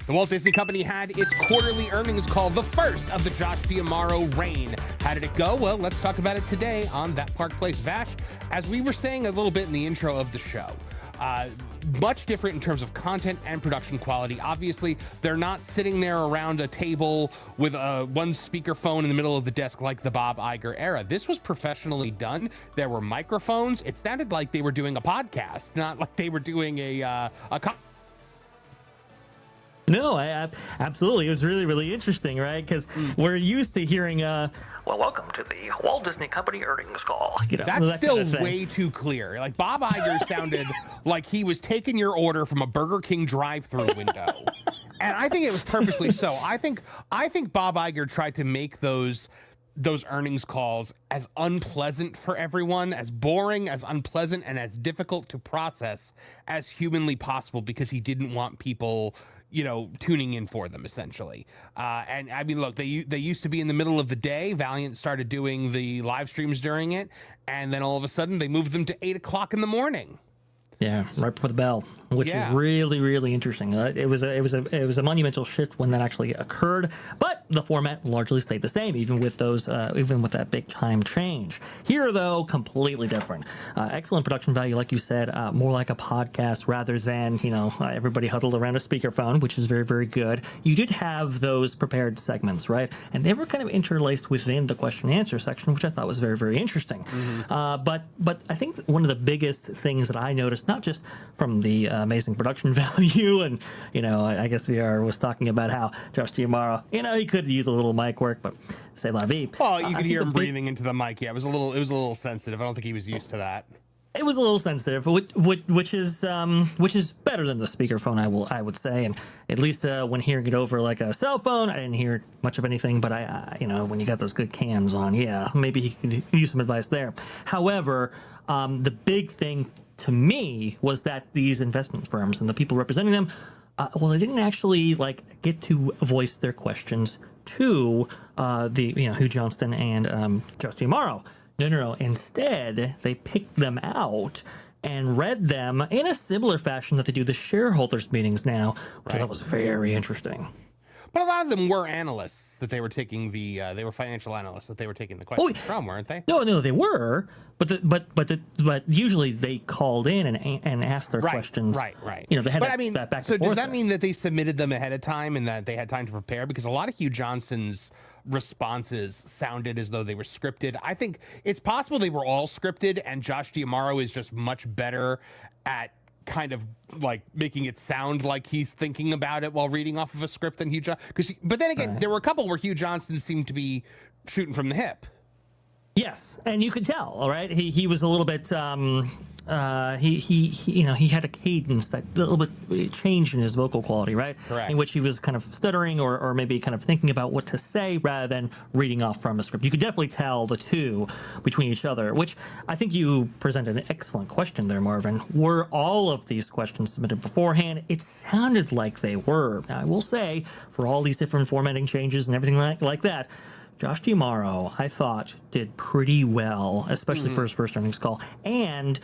The Walt Disney Company had its quarterly earnings call, the first of the Josh D'Amaro reign. How did it go? Well, let's talk about it today on That Park Place. Vash, as we were saying a little bit in the intro of the show, much different in terms of content and production quality. Obviously, they're not sitting there around a table with one speakerphone in the middle of the desk like the Bob Iger era. This was professionally done. There were microphones. It sounded like they were doing a podcast, not like they were doing a No, absolutely. It was really, really interesting, right? Because we're used to hearing, well, welcome to the Walt Disney Company earnings call. You know, that's that still kind of way too clear. Like Bob Iger sounded like he was taking your order from a Burger King drive-through window. And I think it was purposely so. I think Bob Iger tried to make those earnings calls as unpleasant for everyone, as boring, as unpleasant, and as difficult to process as humanly possible, because he didn't want people, you know, tuning in for them, essentially. And I mean, look, they used to be in the middle of the day. Valiant started doing the live streams during it, and then all of a sudden they moved them to 8 o'clock in the morning. Yeah, right before the bell, which is really, really interesting. It was a monumental shift when that actually occurred, but the format largely stayed the same, even with that big time change. Here, though, completely different. Excellent production value, like you said, more like a podcast rather than, you know, everybody huddled around a speakerphone, which is very, very good. You did have those prepared segments, right? And they were kind of interlaced within the question and answer section, which I thought was very, very interesting. But I think one of the biggest things that I noticed, not just from the amazing production value, and, you know, I guess VR was talking about how Josh D'Amaro, you know, he could use a little mic work, but c'est la vie. Oh, you could hear him breathing into the mic. Yeah, it was a little sensitive. I don't think he was used to that. It was a little sensitive, which is better than the speakerphone, I would say. And at least when hearing it over like a cell phone, I didn't hear much of anything. But I you know, when you got those good cans on, yeah, maybe he could use some advice there. However, the big thing to me was that these investment firms and the people representing them, well, they didn't actually like get to voice their questions to Hugh Johnston and Josh D'Amaro. No. Instead, they picked them out and read them in a similar fashion that they do the shareholders meetings now, which I thought was very interesting. But a lot of them were analysts that they were taking they were financial analysts that they were taking the questions from, weren't they? No, they were. But usually they called in and asked their questions. Right. You know, they had that back and forth. So does that mean that they submitted them ahead of time and that they had time to prepare? Because a lot of Hugh Johnston's responses sounded as though they were scripted. I think it's possible they were all scripted, and Josh D'Amaro is just much better at kind of like making it sound like he's thinking about it while reading off of a script than Hugh Johnston. But then again, there were a couple where Hugh Johnston seemed to be shooting from the hip. Yes, and you could tell. All right, he was a little bit. He had a cadence that a little bit changed in his vocal quality, right? Correct. In which he was kind of stuttering or maybe kind of thinking about what to say rather than reading off from a script. You could definitely tell the two between each other, which I think you presented an excellent question there, Marvin. Were all of these questions submitted beforehand? It sounded like they were. Now, I will say, for all these different formatting changes and everything like that, Josh D'Amaro, I thought, did pretty well, especially for his first earnings call. And,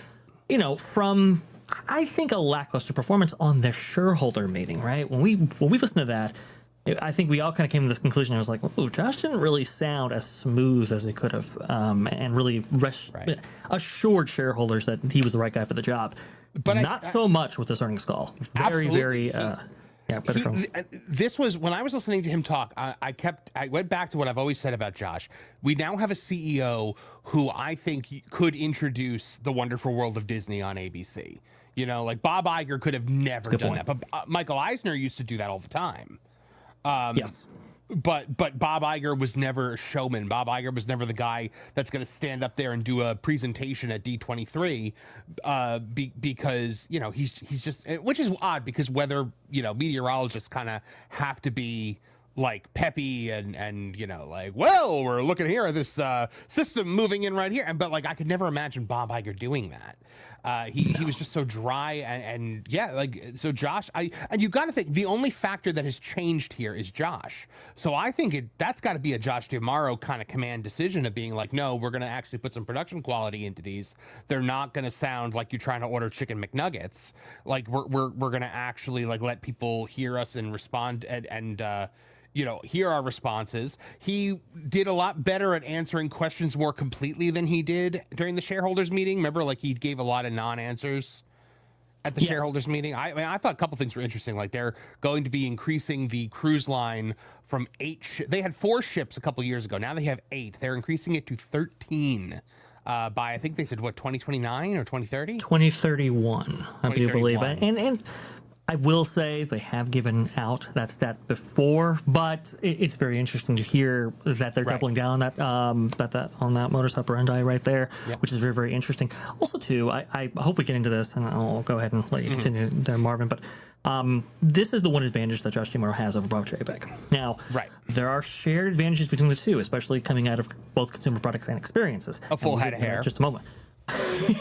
you know, from, I think, a lackluster performance on the shareholder meeting, right? When we listened to that, I think we all kind of came to this conclusion. I was like, oh, Josh didn't really sound as smooth as he could have, and really assured shareholders that he was the right guy for the job. But not so much with this earnings call. Very this was when I was listening to him talk. I went back to what I've always said about Josh. We now have a CEO who I think could introduce the wonderful world of Disney on ABC. You know, like Bob Iger could have never done that, but Michael Eisner used to do that all the time. Yes. But Bob Iger was never a showman. Bob Iger was never the guy that's going to stand up there and do a presentation at D23 because, you know, he's just, which is odd because whether, you know, meteorologists kind of have to be like peppy and you know, like, well, we're looking here at this system moving in right here. But like, I could never imagine Bob Iger doing that. He was just so dry and yeah, like, so Josh, and you got to think the only factor that has changed here is Josh. So I think that's got to be a Josh D'Amaro kind of command decision of being like, no, we're going to actually put some production quality into these. They're not going to sound like you're trying to order chicken McNuggets. Like we're going to actually like let people hear us and respond and hear our responses. He did a lot better at answering questions more completely than he did during the shareholders meeting. Remember, like he gave a lot of non-answers at the shareholders meeting. I mean, I thought a couple things were interesting. Like they're going to be increasing the cruise line from 8. They had 4 ships a couple years ago. Now they have 8. They're increasing it to 13 by, I think they said, what, 2029 or 2030? 2031, I do believe. And I will say they have given out that stat before, but it's very interesting to hear that they're doubling down on that modus operandi right there, which is very, very interesting. Also, too, I hope we get into this, and I'll go ahead and let you continue there, Marvin. But this is the one advantage that Josh D'Amaro has over Bob Chapek. Now, there are shared advantages between the two, especially coming out of both consumer products and experiences. A full head of hair. Just a moment.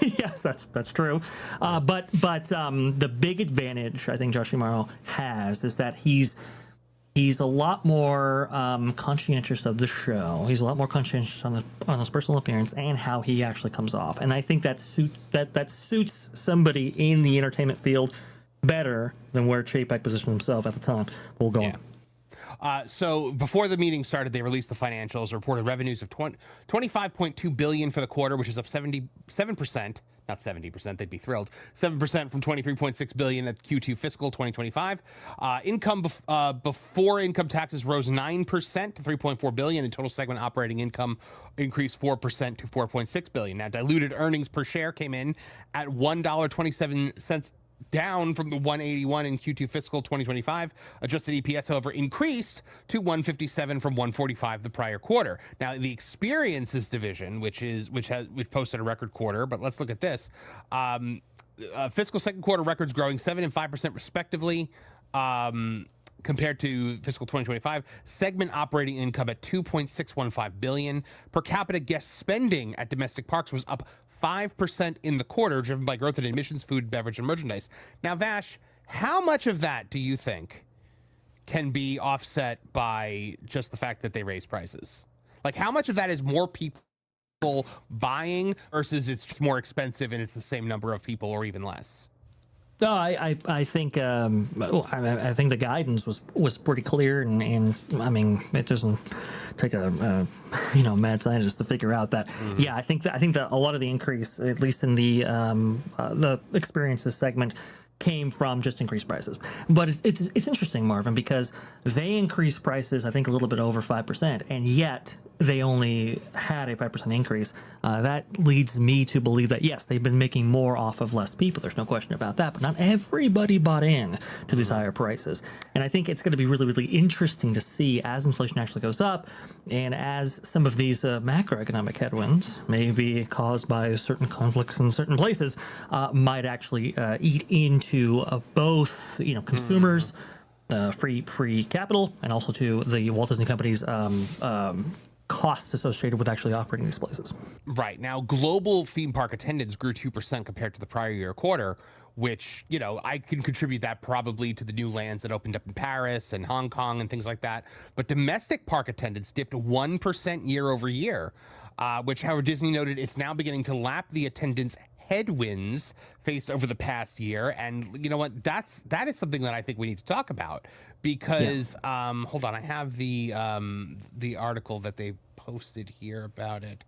Yes, that's true. But the big advantage I think Josh D'Amaro has is that he's a lot more conscientious of the show. He's a lot more conscientious on his personal appearance and how he actually comes off. And I think that suits somebody in the entertainment field better than where Chapek positioned himself at the time. We'll go on. So before the meeting started, they released the financials, reported revenues of $25.2 billion for the quarter, which is up 77%, not 70%, they'd be thrilled, 7% from $23.6 billion at Q2 fiscal 2025. Income before income taxes rose 9% to $3.4 billion, and total segment operating income increased 4% to $4.6 billion. Now, diluted earnings per share came in at $1.27, down from the 181 in Q2 fiscal 2025. Adjusted EPS, however, increased to 157 from 145 the prior quarter. Now, the experiences division, which posted a record quarter, but let's look at this. Fiscal second quarter records growing 7% and 5% respectively. Compared to fiscal 2025, segment operating income at $2.615 billion. Per capita guest spending at domestic parks was up 5% in the quarter, driven by growth in admissions, food, beverage, and merchandise. Now, Vash, how much of that do you think can be offset by just the fact that they raise prices? Like, how much of that is more people buying versus it's just more expensive and it's the same number of people or even less? No, I think I think the guidance was pretty clear, and I mean it doesn't take a mad scientist to figure out that. Yeah, I think that a lot of the increase, at least in the experiences segment, came from just increased prices. But it's interesting, Marvin, because they increased prices I think a little bit over 5%, and yet they only had a 5% increase. That leads me to believe that, yes, they've been making more off of less people. There's no question about that. But not everybody bought in to these higher prices. And I think it's going to be really, really interesting to see as inflation actually goes up and as some of these macroeconomic headwinds, maybe caused by certain conflicts in certain places, might actually eat into both, consumers, free capital, and also to the Walt Disney Company's costs associated with actually operating these places. Right. Now, global theme park attendance grew 2% compared to the prior year quarter, which, I can contribute that probably to the new lands that opened up in Paris and Hong Kong and things like that. But domestic park attendance dipped 1% year over year, which, however, Disney noted it's now beginning to lap the attendance headwinds faced over the past year. And you know what, that is something that I think we need to talk about, because hold on, I have the article that they posted here about it.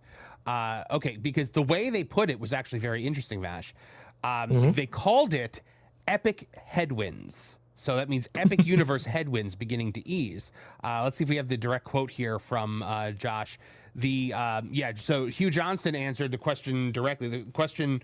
Okay, because the way they put it was actually very interesting, Vash. They called it epic headwinds. So that means epic universe headwinds beginning to ease. Let's see if we have the direct quote here from Josh. So Hugh Johnston answered the question directly. The question,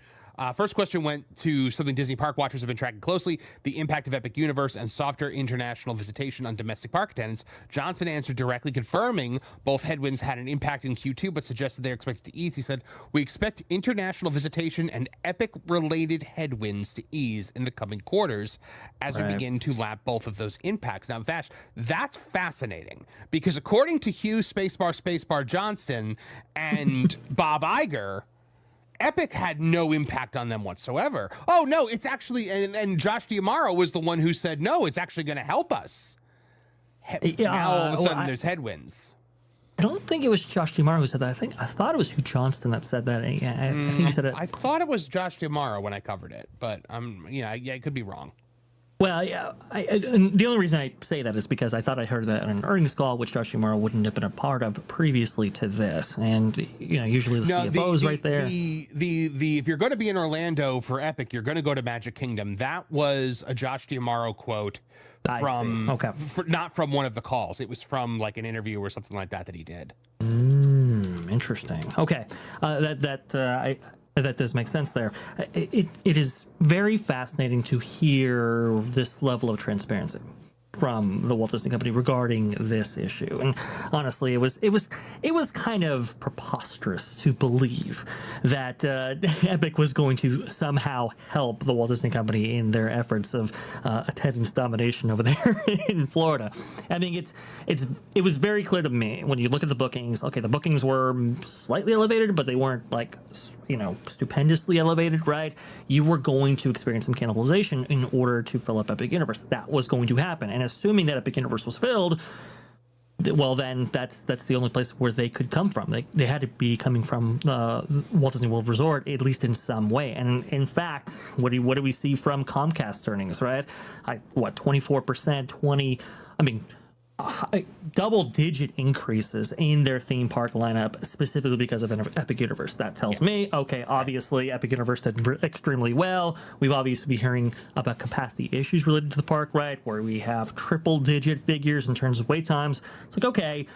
first question went to something Disney park watchers have been tracking closely: the impact of Epic Universe and softer international visitation on domestic park attendance. Johnson answered directly, confirming both headwinds had an impact in Q2, but suggested they're expected to ease. He said, "We expect international visitation and Epic-related headwinds to ease in the coming quarters as we begin to lap both of those impacts." Now, Vash, that's fascinating, because according to Hugh Spacebar Johnston and Bob Iger, Epic had no impact on them whatsoever. Oh no, it's actually, and Josh D'Amaro was the one who said, no, it's actually going to help us. Now all of a sudden there's headwinds. I don't think it was Josh D'Amaro who said that. I thought it was Hugh Johnston that said that. I think he said it. I thought it was Josh D'Amaro when I covered it, but I could be wrong. Well, yeah. And the only reason I say that is because I thought I heard that on an earnings call, which Josh D'Amaro wouldn't have been a part of previously to this. And usually the CFO is right there. If you're going to be in Orlando for Epic, you're going to go to Magic Kingdom. That was a Josh D'Amaro quote from not from one of the calls. It was from like an interview or something like that he did. Interesting. Okay, that does make sense there. It is very fascinating to hear this level of transparency from the Walt Disney Company regarding this issue. And honestly, it was kind of preposterous to believe that Epic was going to somehow help the Walt Disney Company in their efforts of attendance domination over there in Florida. I mean, it was very clear to me when you look at the bookings. Okay, the bookings were slightly elevated, but they weren't like stupendously elevated, right? You were going to experience some cannibalization in order to fill up Epic Universe. That was going to happen. And assuming that Epic Universe was filled, well, then that's the only place where they could come from. They had to be coming from Walt Disney World Resort, at least in some way. And in fact, what do we see from Comcast earnings, right? 24%, double-digit increases in their theme park lineup, specifically because of Epic Universe. That tells me, okay, obviously Epic Universe did extremely well. We've obviously been hearing about capacity issues related to the park, right, where we have triple-digit figures in terms of wait times. It's like, okay,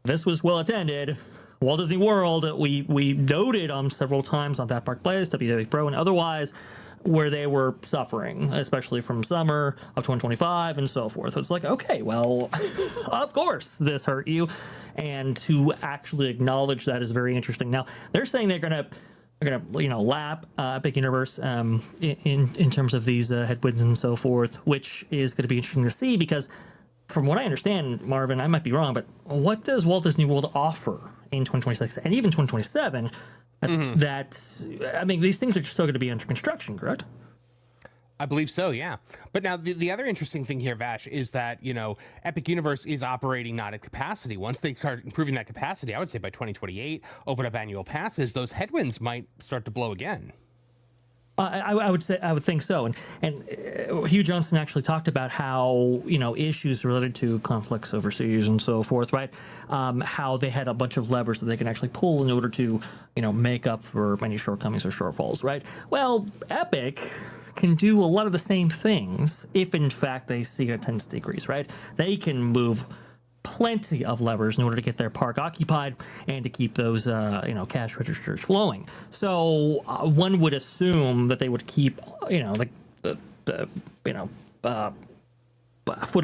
this was well-attended. Walt Disney World, we noted on several times on That Park Plays, WW Pro, and otherwise, where they were suffering, especially from summer of 2025 and so forth. It's like, okay, well, of course this hurt you, and to actually acknowledge that is very interesting. Now they're saying they're gonna lap Epic Universe in terms of these headwinds and so forth, which is going to be interesting to see because, from what I understand, Marvin, I might be wrong, but what does Walt Disney World offer in 2026 and even 2027? These things are still going to be under construction, correct? I believe so, yeah. But now the other interesting thing here, Vash, is that, Epic Universe is operating not at capacity. Once they start improving that capacity, I would say by 2028, open up annual passes, those headwinds might start to blow again. I would think so, and Hugh Johnston actually talked about how issues related to conflicts overseas and so forth, right? How they had a bunch of levers that they can actually pull in order to make up for any shortcomings or shortfalls, right? Well, Epic can do a lot of the same things if in fact they see an attendance decrease, right? They can move plenty of levers in order to get their park occupied and to keep those cash registers flowing. So one would assume that they would keep foot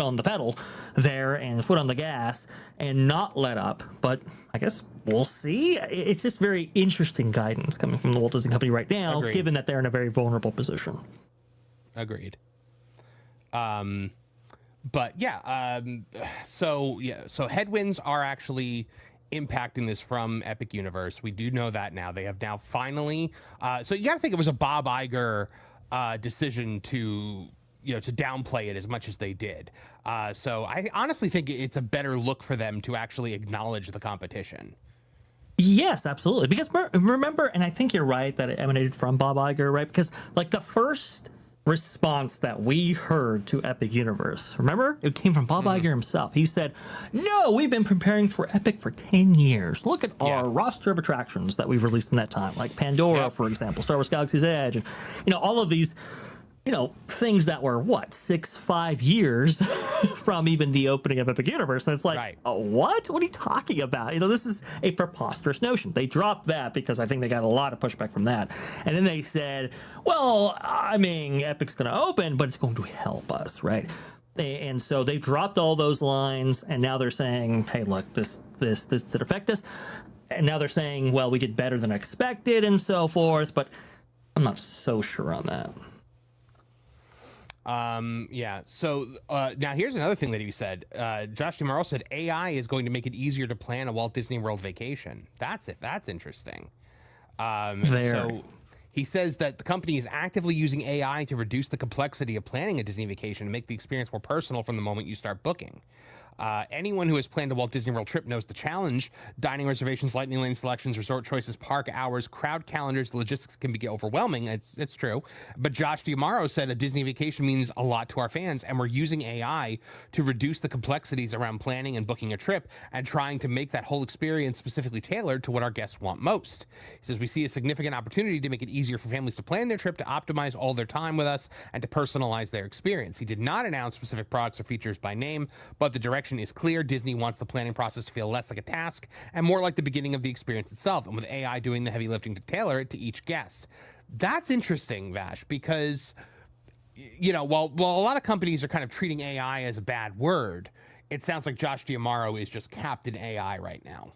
on the pedal there and foot on the gas and not let up. But I guess we'll see. It's just very interesting guidance coming from the Walt Disney Company right now. Agreed. Given that they're in a very vulnerable position. Agreed. But so headwinds are actually impacting this from Epic Universe. We do know that now. They have now finally. So you got to think it was a Bob Iger decision to downplay it as much as they did. So I honestly think it's a better look for them to actually acknowledge the competition. Yes, absolutely. Because remember, and I think you're right that it emanated from Bob Iger, right? Because like the first response that we heard to Epic Universe, remember? It came from Bob Iger himself. He said, no, we've been preparing for Epic for 10 years. Look at our roster of attractions that we've released in that time, like Pandora, for example, Star Wars Galaxy's Edge, and all of these things that were 5 years from even the opening of Epic Universe. And it's like, what are you talking about? This is a preposterous notion. They dropped that because I think they got a lot of pushback from that. And then they said, well, Epic's going to open, but it's going to help us, right? And so they dropped all those lines, and now they're saying, hey, look, this did affect us. And now they're saying, well, we did better than expected and so forth, but I'm not so sure on that. So now here's another thing that he said. Josh D'Amaro said AI is going to make it easier to plan a Walt Disney World vacation. That's interesting. So he says that the company is actively using AI to reduce the complexity of planning a Disney vacation and make the experience more personal from the moment you start booking. Anyone who has planned a Walt Disney World trip knows the challenge. Dining reservations, lightning lane selections, resort choices, park hours, crowd calendars, the logistics can be overwhelming. It's true. But Josh D'Amaro said a Disney vacation means a lot to our fans, and we're using AI to reduce the complexities around planning and booking a trip and trying to make that whole experience specifically tailored to what our guests want most. He says we see a significant opportunity to make it easier for families to plan their trip, to optimize all their time with us, and to personalize their experience. He did not announce specific products or features by name, but the direction is clear. Disney wants the planning process to feel less like a task and more like the beginning of the experience itself, and with AI doing the heavy lifting to tailor it to each guest. That's interesting, Vash, because, you know, while a lot of companies are kind of treating AI as a bad word, it sounds like Josh D'Amaro is just Captain AI right now.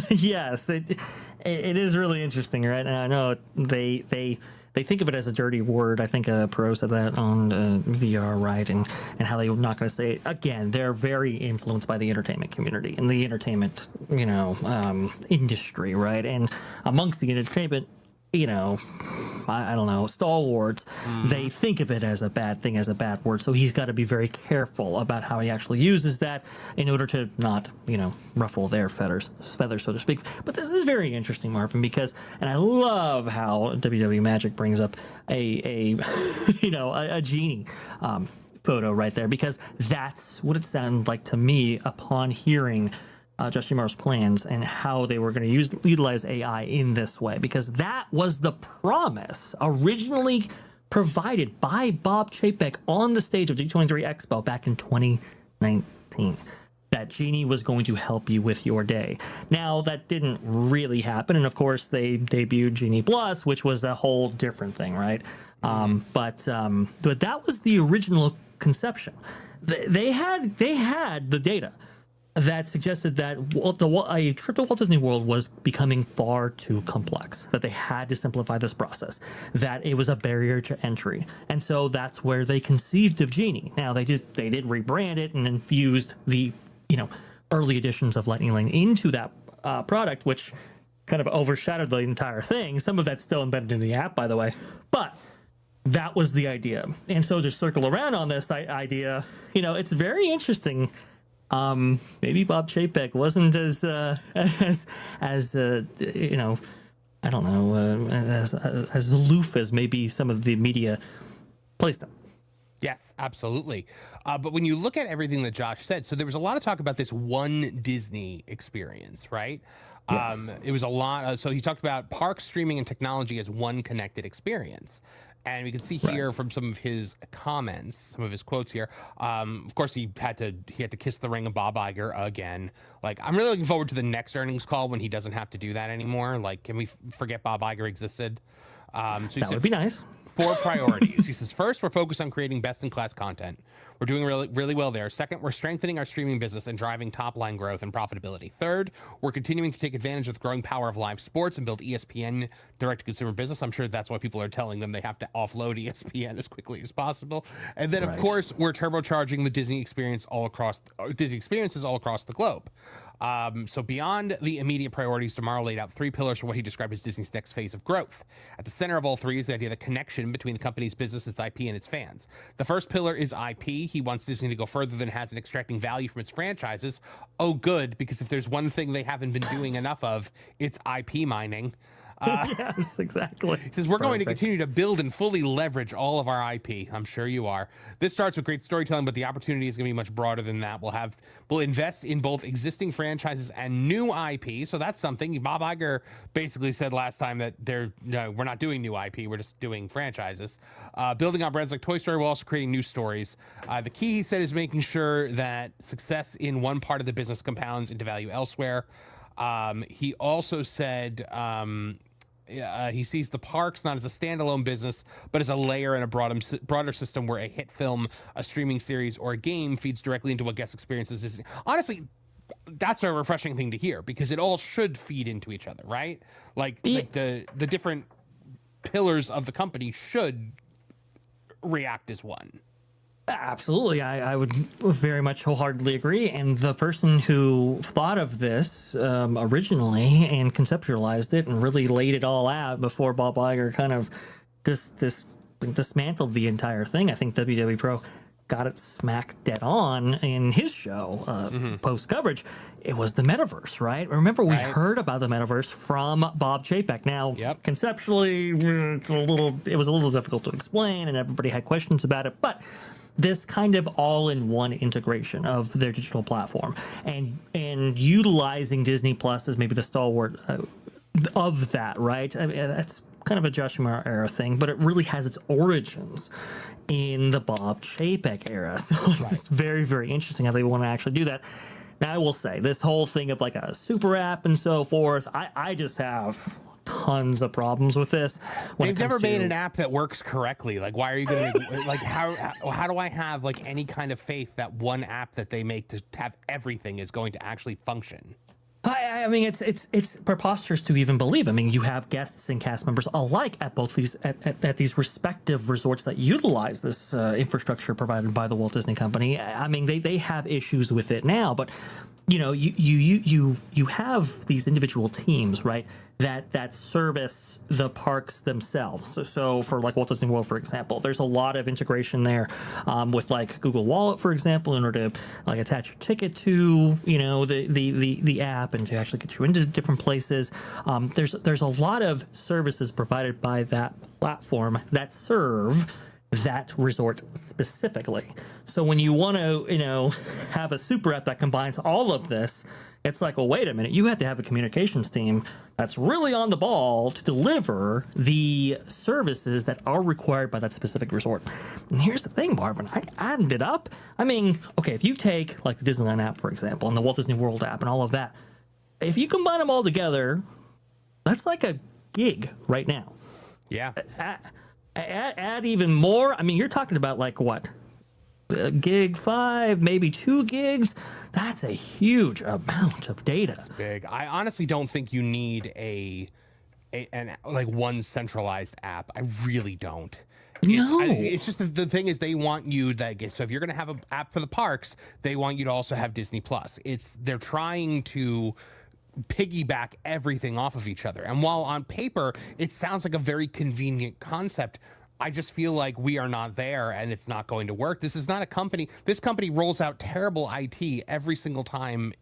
Yes, it is really interesting, right? And I know they think of it as a dirty word. I think Pro said that on VR, right? And how they're not going to say it. Again, they're very influenced by the entertainment community and the entertainment, industry, right? And amongst the entertainment, I don't know, stalwarts, they think of it as a bad thing, as a bad word. So he's got to be very careful about how he actually uses that in order to not, ruffle their feathers, so to speak. But this is very interesting, Marvin, because, and I love how WW Magic brings up a genie photo right there, because that's what it sounded like to me upon hearing Josh D'Amaro's plans and how they were going to utilize AI in this way, because that was the promise originally provided by Bob Chapek on the stage of D23 Expo back in 2019. That Genie was going to help you with your day. Now, that didn't really happen, and of course, they debuted Genie Plus, which was a whole different thing, right? But that was the original conception. They had the data that suggested that a trip to Walt Disney World was becoming far too complex, that they had to simplify this process, that it was a barrier to entry. And so that's where they conceived of Genie. Now, they did rebrand it and infused the, early editions of Lightning Lane into that product, which kind of overshadowed the entire thing. Some of that's still embedded in the app, by the way. But that was the idea. And so to circle around on this idea, it's very interesting. Maybe Bob Chapek wasn't as I don't know, as aloof as maybe some of the media placed him. Yes, absolutely. But when you look at everything that Josh said, so there was a lot of talk about this one Disney experience, right? Yes. It was a lot. So he talked about park streaming and technology as one connected experience. And we can see here from some of his comments, some of his quotes here. Of course, he had to kiss the ring of Bob Iger again. Like, I'm really looking forward to the next earnings call when he doesn't have to do that anymore. Like, can we forget Bob Iger existed? That would be nice. 4 priorities. He says, first, we're focused on creating best-in-class content. We're doing really well there. Second, we're strengthening our streaming business and driving top-line growth and profitability. Third, we're continuing to take advantage of the growing power of live sports and build ESPN direct-to-consumer business. I'm sure that's why people are telling them they have to offload ESPN as quickly as possible. And then, of course, we're turbocharging the Disney experiences all across the globe. So beyond the immediate priorities, D'Amaro laid out 3 pillars for what he described as Disney's next phase of growth. At the center of all 3 is the idea of the connection between the company's business, its IP, and its fans. The first pillar is IP. He wants Disney to go further than it has in extracting value from its franchises. Oh, good, because if there's one thing they haven't been doing enough of, it's IP mining. Yes, exactly. He says, we're going to continue to build and fully leverage all of our IP. I'm sure you are. This starts with great storytelling, but the opportunity is going to be much broader than that. We'll invest in both existing franchises and new IP. So that's something. Bob Iger basically said last time that we're not doing new IP. We're just doing franchises. Building on brands like Toy Story, we're also creating new stories. The key, he said, is making sure that success in one part of the business compounds into value elsewhere. He also said he sees the parks not as a standalone business, but as a layer in a broader system where a hit film, a streaming series, or a game feeds directly into what guest experiences is. Honestly, that's a refreshing thing to hear, because it all should feed into each other, right? Like the different pillars of the company should react as one. Absolutely. I would very much wholeheartedly agree. And the person who thought of this originally and conceptualized it and really laid it all out before Bob Iger kind of dismantled the entire thing, I think WW Pro got it smack dead on in his show post coverage. It was the metaverse, right? Remember, we heard about the metaverse from Bob Chapek. Now, conceptually, it was a little difficult to explain, and everybody had questions about it, but this kind of all-in-one integration of their digital platform and utilizing Disney Plus as maybe the stalwart of that, right? I mean, that's kind of a Josh Mara era thing, but it really has its origins in the Bob Chapek era. So it's just very, very interesting how they want to actually do that. Now, I will say, this whole thing of like a super app and so forth, I just have tons of problems with this. They've never made an app that works correctly. Like, why are you going to like how do I have like any kind of faith that one app that they make to have everything is going to actually function? I mean, it's preposterous to even believe. I mean, you have guests and cast members alike at both these at these respective resorts that utilize this infrastructure provided by the Walt Disney Company. I mean, they have issues with it now, but you know, you have these individual teams, right, that service the parks themselves. So for like Walt Disney World, for example, there's a lot of integration there with like Google Wallet, for example, in order to like attach your ticket to, you know, the app and to actually get you into different places. There's a lot of services provided by that platform that serve that resort specifically. So when you want to, you know, have a super app that combines all of this, it's like, well, wait a minute, you have to have a communications team that's really on the ball to deliver the services that are required by that specific resort. And here's the thing, Marvin, I added it up. I mean, okay, if you take like the Disneyland app, for example, and the Walt Disney World app and all of that, if you combine them all together, that's like a gig right now. Yeah. Add even more. I mean, you're talking about like what? Gig 5, maybe 2 gigs. That's a huge amount of data. It's big. I honestly don't think you need an like one centralized app. I really don't. It's just the thing is they want you so if you're going to have an app for the parks, they want you to also have Disney Plus. They're trying to piggyback everything off of each other. And while on paper it sounds like a very convenient concept, I just feel like we are not there and it's not going to work. This is not a company. This company rolls out terrible IT every single time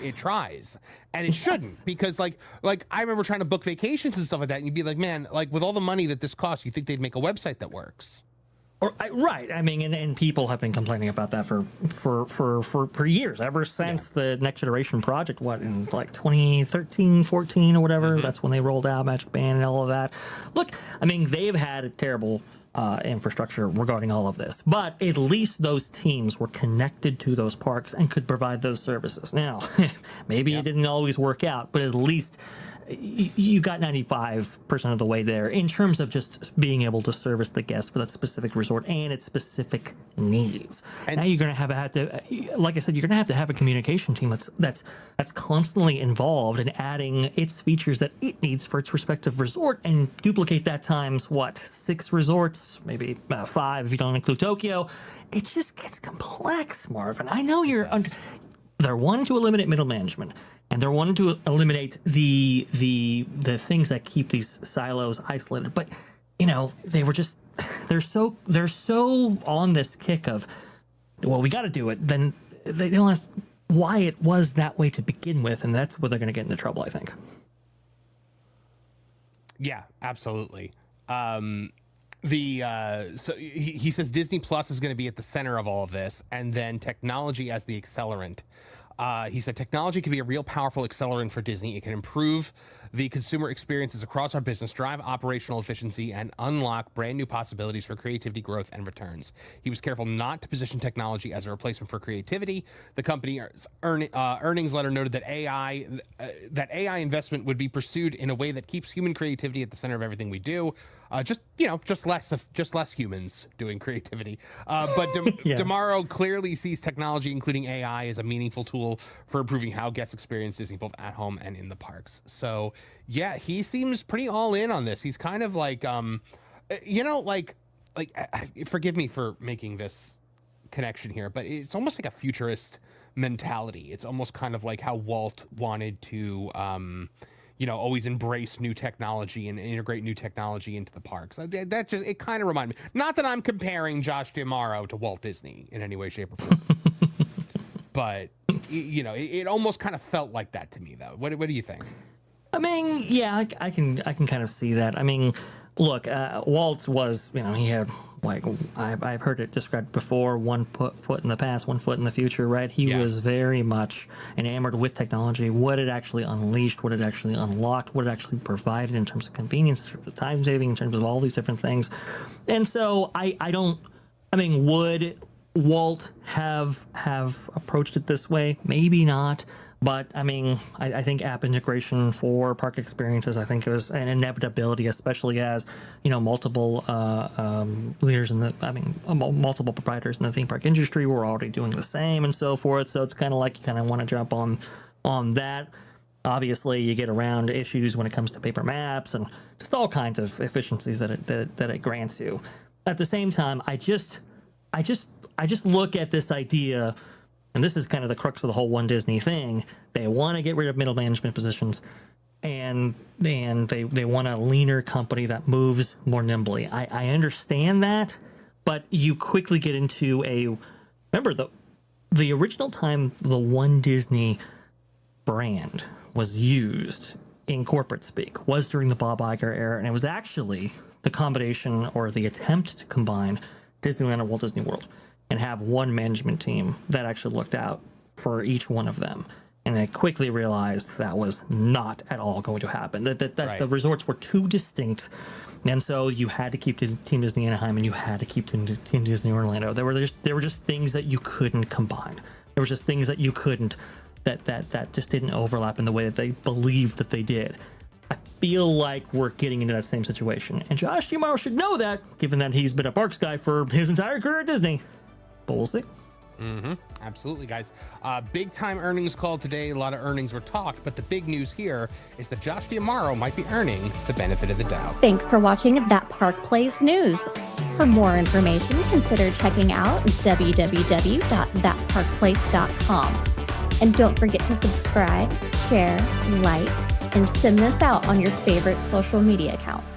it tries. And it shouldn't, because like I remember trying to book vacations and stuff like that, and you'd be like, man, like with all the money that this costs, you think they'd make a website that works? Right. I mean, and people have been complaining about that for years, ever since the Next Generation project, in like 2013, 14 or whatever. That's when they rolled out Magic Band and all of that. Look, I mean, they've had a terrible infrastructure regarding all of this, but at least those teams were connected to those parks and could provide those services. Now, maybe it didn't always work out, but at least you got 95% of the way there in terms of just being able to service the guests for that specific resort and its specific needs. And now you're going to have to, like I said, you're going to have a communication team that's constantly involved in adding its features that it needs for its respective resort, and duplicate that times 6 resorts, maybe 5 if you don't include Tokyo. It just gets complex, Marvin. I know they're wanting to eliminate middle management, and they're wanting to eliminate the things that keep these silos isolated. But you know, they're so on this kick of, well, we got to do it. Then they don't ask why it was that way to begin with, and that's where they're going to get into trouble, I think. Yeah, absolutely. So he says Disney Plus is going to be at the center of all of this, and then technology as the accelerant. He said technology can be a real powerful accelerant for Disney. It can improve the consumer experiences across our business, drive operational efficiency, and unlock brand new possibilities for creativity, growth, and returns. He was careful not to position technology as a replacement for creativity. The company's earnings letter noted that AI investment would be pursued in a way that keeps human creativity at the center of everything we do. Just less humans doing creativity. But Yes. DeMauro clearly sees technology, including AI, as a meaningful tool for improving how guests experience Disney both at home and in the parks. So yeah, he seems pretty all in on this. He's kind of like, forgive me for making this connection here, but it's almost like a futurist mentality. It's almost kind of like how Walt wanted to, always embrace new technology and integrate new technology into the parks. That just, it kind of reminded me. Not that I'm comparing Josh D'Amaro to Walt Disney in any way, shape, or form. But, it almost kind of felt like that to me, though. What do you think? I mean, yeah, I can kind of see that. I mean, look, Walt was, he had, like, I've heard it described before, one foot in the past, 1 foot in the future, right? He was very much enamored with technology, what it actually unleashed, what it actually unlocked, what it actually provided in terms of convenience, in terms of time saving, in terms of all these different things. And so would Walt have approached it this way? Maybe not. But I think app integration for park experiences, I think it was an inevitability, especially as multiple leaders multiple proprietors in the theme park industry were already doing the same and so forth. So it's kind of like you kind of want to jump on that. Obviously, you get around issues when it comes to paper maps and just all kinds of efficiencies that it grants you. At the same time, I just look at this idea. And this is kind of the crux of the whole One Disney thing. They want to get rid of middle management positions, and they want a leaner company that moves more nimbly. I understand that, but you quickly get into remember the original time the One Disney brand was used in corporate speak was during the Bob Iger era, and it was actually the combination or the attempt to combine Disneyland and Walt Disney World and have one management team that actually looked out for each one of them. And they quickly realized that was not at all going to happen, that the resorts were too distinct. And so you had to keep Team Disney Anaheim and you had to keep Team Disney Orlando. There were just things that you couldn't combine. There were just things that you couldn't, that just didn't overlap in the way that they believed that they did. I feel like we're getting into that same situation. And Josh D'Amaro should know that, given that he's been a parks guy for his entire career at Disney. But we'll see. Absolutely, guys. Big time earnings call today. A lot of earnings were talked, but the big news here is that Josh D'Amaro might be earning the benefit of the doubt. Thanks for watching That Park Place News. For more information, consider checking out www.thatparkplace.com. And don't forget to subscribe, share, like, and send this out on your favorite social media accounts.